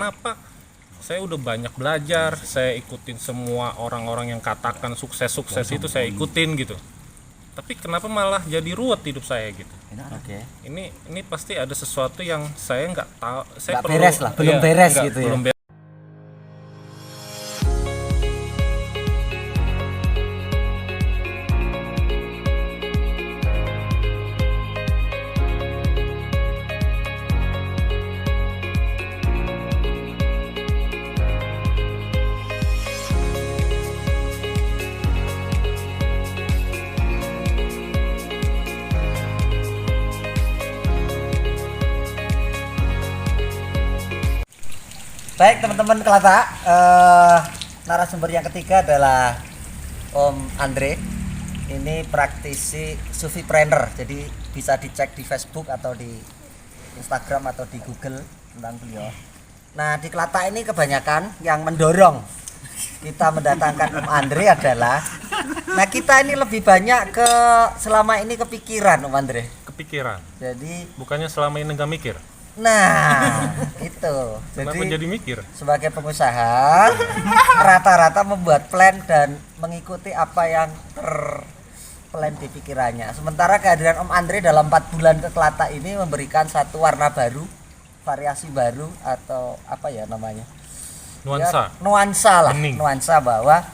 kenapa saya udah banyak belajar, saya ikutin semua orang-orang yang katakan sukses itu saya ikutin gitu. Tapi kenapa malah jadi ruwet hidup saya gitu? Oke. Ini pasti ada sesuatu yang saya nggak tahu, saya Nggak beres lah, belum beres gitu ya. belum beres. Baik teman-teman Kelata, narasumber yang ketiga adalah Om Andre. Ini praktisi Sufipreneur, jadi bisa dicek di Facebook atau di Instagram atau di Google tentang beliau. Nah di Kelata ini kebanyakan yang mendorong kita mendatangkan Om Andre adalah, nah kita ini lebih banyak ke selama ini kepikiran Om Andre. Kepikiran. Jadi Bukannya selama ini nggak mikir. nah itu. Kenapa jadi mikir? Sebagai pengusaha rata-rata membuat plan dan mengikuti apa yang terplan di pikirannya. Sementara kehadiran Om Andre dalam 4 bulan ke Kelata ini memberikan satu warna baru, variasi baru atau apa ya namanya? Nuansa. Ya, nuansa lah, Bening. nuansa bahwa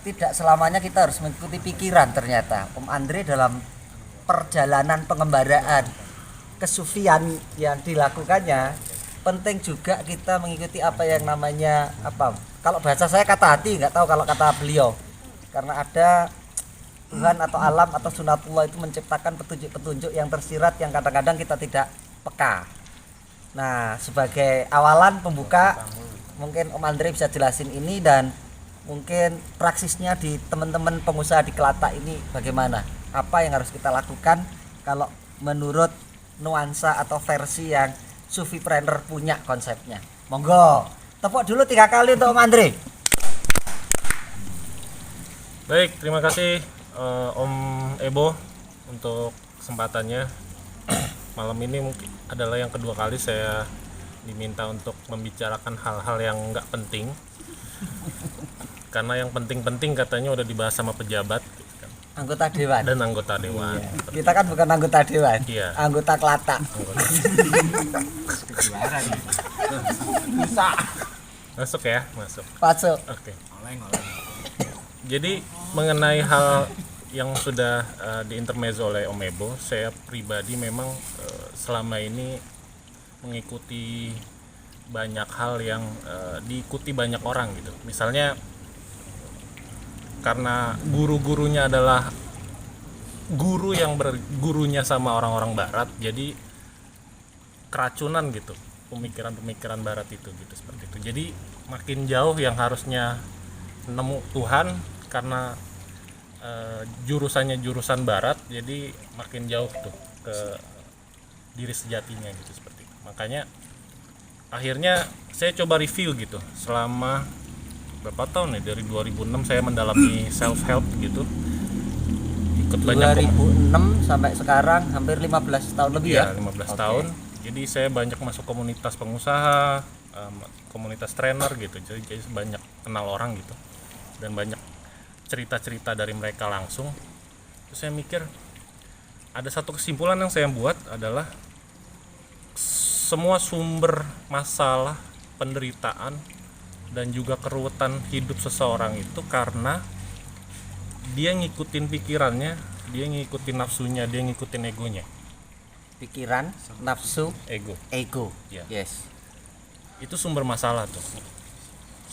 tidak selamanya kita harus mengikuti pikiran. Ternyata Om Andre dalam perjalanan pengembaraan kesufian yang dilakukannya penting juga kita mengikuti apa yang namanya apa, kalau bahasa saya kata hati, nggak tahu kalau kata beliau, karena ada Tuhan atau alam atau sunatullah itu menciptakan petunjuk-petunjuk yang tersirat yang kadang-kadang kita tidak peka. Nah sebagai awalan pembuka mungkin Om Andre bisa jelasin ini, dan mungkin praksisnya di teman-teman pengusaha di Kelata ini bagaimana, apa yang harus kita lakukan kalau menurut nuansa atau versi yang Sufipreneur punya konsepnya. Monggo tepuk dulu 3 kali untuk Om Andre. Baik, terima kasih Om Ebo untuk kesempatannya. Malam ini mungkin adalah yang kedua kali saya diminta untuk membicarakan hal-hal yang nggak penting, karena yang penting-penting katanya udah dibahas sama pejabat Anggota dewan. dan anggota dewan. Iya. Kita kan bukan anggota dewan, Iya. anggota Kelata. Bisa. Masuk ya, masuk. Masuk. Oke. Jadi mengenai hal yang sudah di intermezzo oleh Om Ebo, saya pribadi memang selama ini mengikuti banyak hal yang diikuti banyak orang gitu. Misalnya karena guru-gurunya adalah guru yang bergurunya sama orang-orang barat, jadi keracunan gitu pemikiran-pemikiran barat itu gitu, seperti itu. Jadi makin jauh yang harusnya nemu Tuhan karena jurusannya jurusan barat, jadi makin jauh tuh ke diri sejatinya gitu, seperti itu. Makanya akhirnya saya coba review gitu selama berapa tahun ya, dari 2006 saya mendalami self help gitu, ikut banyak 2006 sampai sekarang hampir 15 tahun lebih ya. 15 Oke. tahun. Jadi saya banyak masuk komunitas pengusaha, komunitas trainer gitu, jadi banyak kenal orang gitu, dan banyak cerita-cerita dari mereka langsung. Terus saya mikir ada satu kesimpulan yang saya buat adalah semua sumber masalah, penderitaan dan juga keruwetan hidup seseorang itu karena dia ngikutin pikirannya, dia ngikutin nafsunya, dia ngikutin egonya. Pikiran, nafsu, Ego. ego. Ya. Yes. Itu sumber masalah tuh.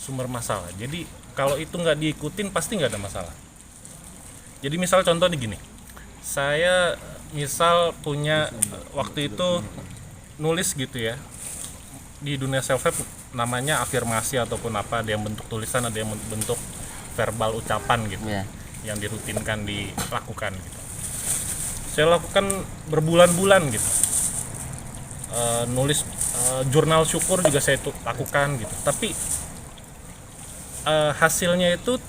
Sumber masalah. Jadi kalau itu nggak diikutin pasti nggak ada masalah. Jadi misal contoh nih gini, saya misal punya waktu itu nulis gitu ya, di dunia self help namanya afirmasi ataupun apa, ada yang bentuk tulisan, ada yang bentuk verbal ucapan gitu, Yeah. yang dirutinkan dilakukan gitu. Saya lakukan berbulan-bulan gitu, nulis jurnal syukur juga saya lakukan gitu, tapi hasilnya itu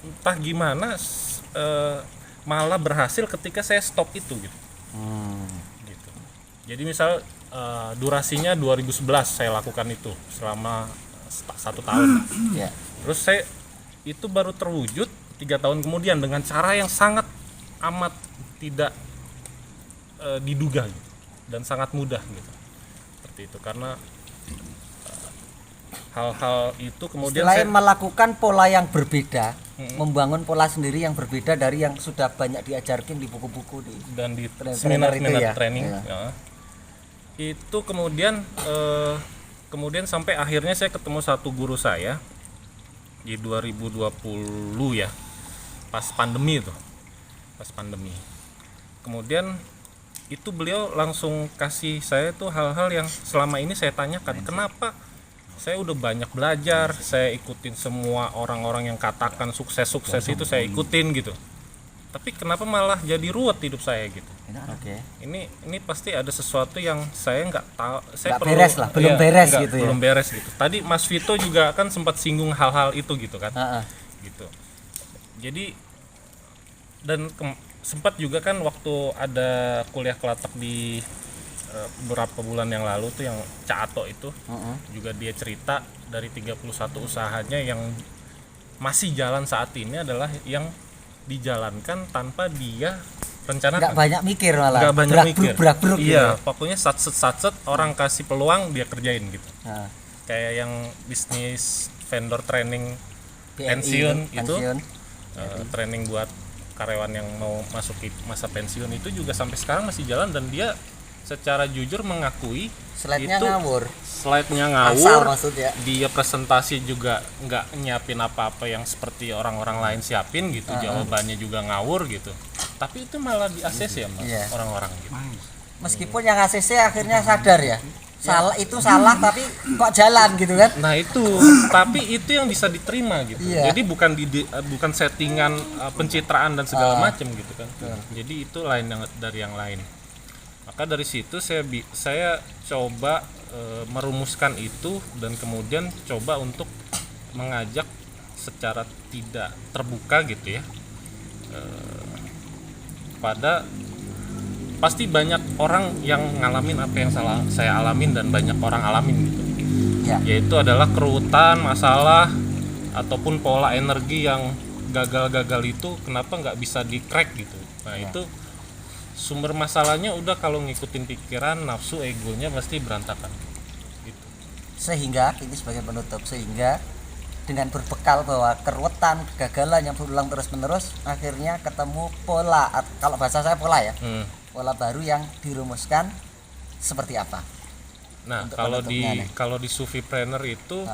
entah gimana malah berhasil ketika saya stop itu gitu. Gitu. Jadi misal durasinya 2011 saya lakukan itu selama 1 tahun. Ya. Terus saya itu baru terwujud 3 tahun kemudian dengan cara yang sangat amat tidak diduga gitu, dan sangat mudah gitu. Seperti itu karena hal-hal itu kemudian Selain saya melakukan pola yang berbeda, membangun pola sendiri yang berbeda dari yang sudah banyak diajarkan di buku-buku di dan di trainer itu seminar-seminar ya? training Iya. ya. Itu kemudian sampai akhirnya saya ketemu satu guru saya di 2020 ya, pas pandemi itu, kemudian itu beliau langsung kasih saya tuh hal-hal yang selama ini saya tanyakan, kenapa saya udah banyak belajar, saya ikutin semua orang-orang yang katakan sukses itu saya ikutin gitu, tapi kenapa malah jadi ruwet hidup saya gitu. Oke. Ini pasti ada sesuatu yang saya nggak tahu, saya Nggak beres lah, belum beres gitu ya. belum beres gitu. Tadi Mas Vito juga kan sempat singgung hal-hal itu gitu kan. Heeh. Gitu. Jadi dan sempat juga kan waktu ada kuliah kelatak di beberapa bulan yang lalu tuh yang Caato itu juga dia cerita dari 31 usahanya yang masih jalan saat ini adalah yang dijalankan tanpa dia rencanakan. Nggak banyak mikir malah. Nggak banyak mikir. Brak-bruk gitu. Iya, pokoknya satset orang kasih peluang dia kerjain gitu. Nah, Kayak yang bisnis vendor training BNI, pensiun itu, pensiun. training buat karyawan yang mau masuk masa pensiun itu juga sampai sekarang masih jalan, dan dia secara jujur mengakui Slide-nya itu ngawur. slide-nya Asal ngawur, maksudnya. dia presentasi juga nggak nyiapin apa-apa yang seperti orang-orang lain siapin gitu, jawabannya juga ngawur gitu. Tapi itu malah di ACC ya Mas, Iya. orang-orang gitu. Meskipun yang ACC akhirnya sadar ya. Salah itu salah tapi kok jalan gitu kan. Nah itu, tapi itu yang bisa diterima gitu. Iya. Jadi bukan settingan pencitraan dan segala macam gitu kan. Jadi itu lain dari yang lain. Maka dari situ saya coba merumuskan itu, dan kemudian coba untuk mengajak secara tidak terbuka gitu ya, pada pasti banyak orang yang ngalamin apa yang saya alamin dan banyak orang alamin gitu. Ya. Yaitu adalah kerutan, masalah ataupun pola energi yang gagal-gagal itu kenapa nggak bisa di crack gitu. Nah itu sumber masalahnya udah kalau ngikutin pikiran, nafsu, egonya pasti berantakan gitu. Sehingga ini sebagai penutup, sehingga dengan berbekal bahwa keruwetan, kegagalan yang berulang terus-menerus, akhirnya ketemu pola, kalau bahasa saya pola ya, pola baru yang dirumuskan seperti apa. Nah Untuk kalau di Sufipreneur itu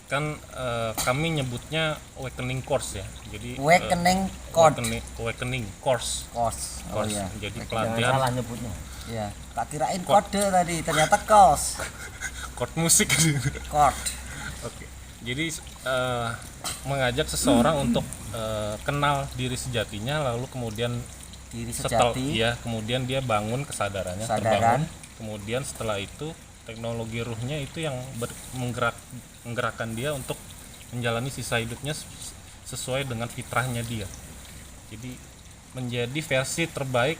kan kami nyebutnya awakening course ya. Jadi Awakening code. awakening course. Course. Oh Course. iya. Jadi Jangan pelatihan salah nyebutnya. Iya. Tak kirain kode tadi, ternyata course. chord musik. Code. Oke. Jadi mengajak seseorang untuk kenal diri sejatinya, lalu kemudian Diri setelah sejati. kemudian dia bangun kesadarannya, Kesadaran. terbangun. Kemudian setelah itu teknologi ruhnya itu yang menggerakkan dia untuk menjalani sisa hidupnya sesuai dengan fitrahnya dia. Jadi menjadi versi terbaik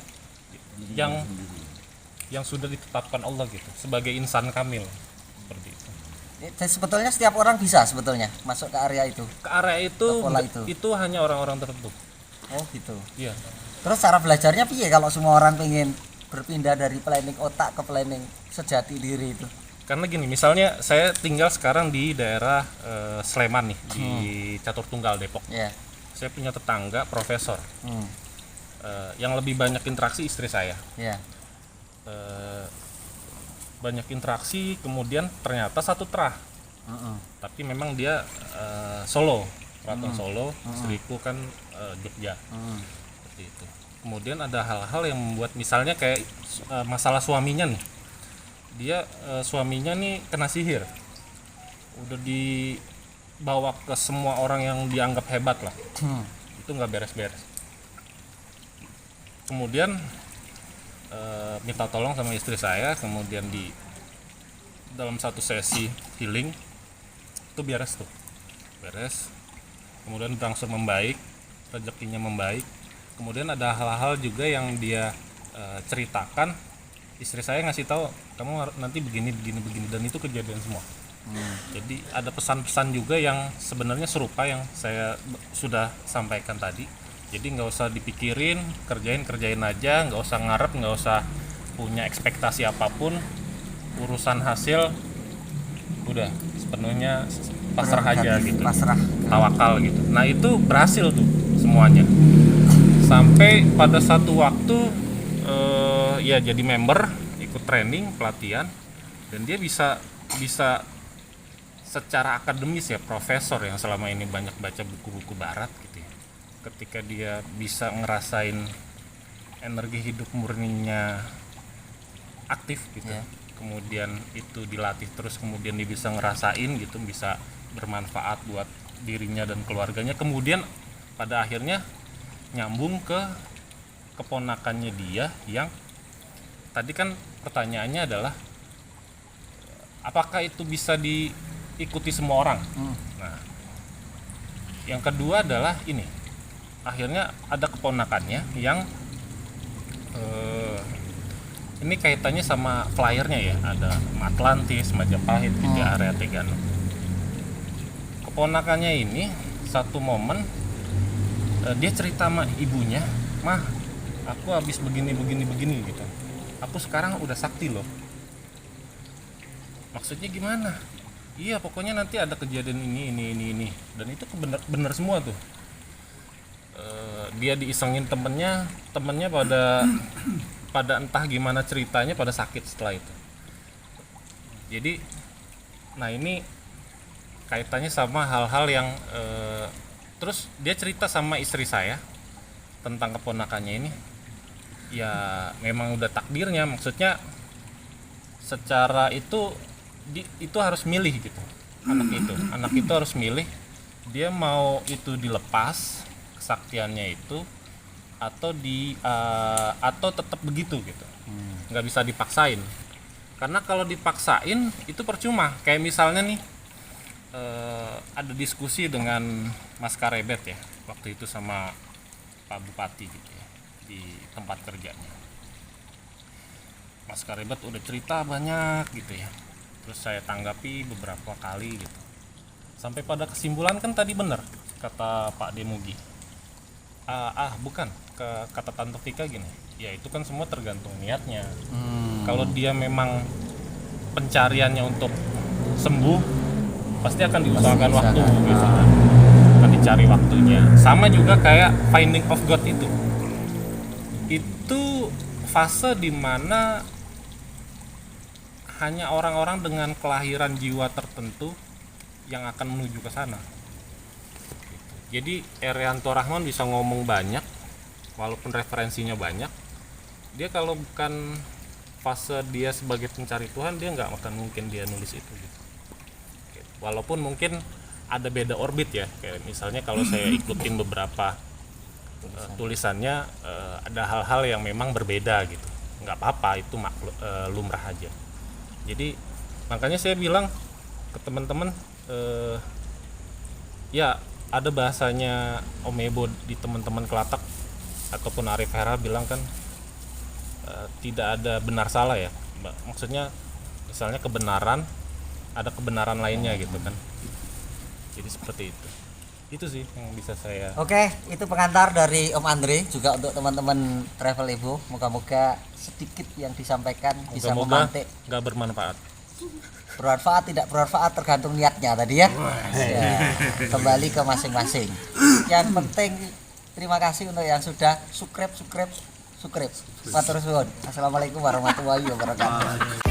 yang sudah ditetapkan Allah gitu, sebagai insan kamil seperti itu. Dan sebetulnya setiap orang bisa sebetulnya masuk ke area itu. Ke area itu Ke pola itu. hanya orang-orang tertentu. Oh gitu. Iya. Terus cara belajarnya piye kalau semua orang pengen berpindah dari planning otak ke planning sejati diri itu? Karena gini, misalnya saya tinggal sekarang di daerah Sleman nih, di Catur Tunggal Depok. Ya. Saya punya tetangga profesor. Hmm. Yang lebih banyak interaksi istri saya. Ya. Banyak interaksi, kemudian ternyata satu terah. Tapi memang dia Solo, keraton Solo, istriku kan Jogja. Seperti itu. Kemudian ada hal-hal yang membuat, misalnya kayak masalah suaminya nih. Dia suaminya nih kena sihir. Udah dibawa ke semua orang yang dianggap hebat lah. Itu nggak beres-beres. Kemudian minta tolong sama istri saya, kemudian di dalam satu sesi healing itu beres, kemudian berangsur membaik, rezekinya membaik. Kemudian ada hal-hal juga yang dia ceritakan istri saya ngasih tahu kamu nanti begini dan itu kejadian semua. Jadi ada pesan-pesan juga yang sebenarnya serupa yang saya sudah sampaikan tadi. Jadi nggak usah dipikirin, kerjain aja, nggak usah ngarep, nggak usah punya ekspektasi apapun. Urusan hasil udah sepenuhnya pasrah aja gitu, pasrah, tawakal gitu. Nah itu berhasil tuh semuanya. Sampai pada satu waktu ya jadi member, ikut training, pelatihan, dan dia bisa secara akademis ya, profesor yang selama ini banyak baca buku-buku barat gitu ya. Ketika dia bisa ngerasain energi hidup murninya aktif gitu, kemudian itu dilatih terus, kemudian dia bisa ngerasain gitu, bisa bermanfaat buat dirinya dan keluarganya, kemudian pada akhirnya nyambung ke keponakannya dia yang tadi kan pertanyaannya adalah apakah itu bisa diikuti semua orang. Nah, yang kedua adalah ini, akhirnya ada keponakannya yang ini kaitannya sama flyernya ya, ada Atlantis, Majapahit, di area 36. Keponakannya ini satu momen dia cerita sama ibunya, "Mah, aku habis begini gitu. Aku sekarang udah sakti loh." Maksudnya gimana? Iya, pokoknya nanti ada kejadian ini. Dan itu bener semua tuh. Dia diisengin temennya pada entah gimana ceritanya pada sakit setelah itu. Jadi, nah ini kaitannya sama hal-hal yang terus dia cerita sama istri saya tentang keponakannya ini. Ya memang udah takdirnya, maksudnya secara itu harus milih gitu. Anak itu harus milih dia mau itu dilepas kesaktiannya itu atau tetap begitu gitu. Nggak bisa dipaksain, karena kalau dipaksain itu percuma. Kayak misalnya nih ada diskusi dengan Mas Karebet ya waktu itu sama Pak Bupati gitu ya di tempat kerjanya. Mas Karebet udah cerita banyak gitu ya, terus saya tanggapi beberapa kali gitu, sampai pada kesimpulan kan tadi bener kata Pak Demugi, bukan kata Tante Vika gini, ya itu kan semua tergantung niatnya. Kalau dia memang pencariannya untuk sembuh, pasti akan diusahakan waktu gitu kan, akan dicari waktunya. Sama juga kayak finding of God itu fase dimana hanya orang-orang dengan kelahiran jiwa tertentu yang akan menuju ke sana. Jadi Erianto Rahman bisa ngomong banyak, walaupun referensinya banyak, dia kalau bukan fase dia sebagai pencari Tuhan, dia nggak akan mungkin dia nulis itu gitu. Walaupun mungkin ada beda orbit ya, kayak misalnya kalau saya ikutin beberapa tulisannya, ada hal-hal yang memang berbeda gitu, nggak apa-apa, itu lumrah aja. Jadi makanya saya bilang ke teman-teman, ya ada bahasanya Om Ebo di teman-teman Kelatak ataupun Arif Hera bilang kan, tidak ada benar salah ya, maksudnya misalnya kebenaran, ada kebenaran lainnya gitu kan. Jadi seperti itu sih yang bisa saya. Oke, itu pengantar dari Om Andre juga untuk teman-teman Travel Ibu. Moga-moga sedikit yang disampaikan bisa memantik. Nggak bermanfaat. Bermanfaat tidak bermanfaat tergantung niatnya tadi ya. Ya, kembali ke masing-masing. Yang penting terima kasih untuk yang sudah subscribe. Matur suwun. Assalamualaikum warahmatullahi wabarakatuh.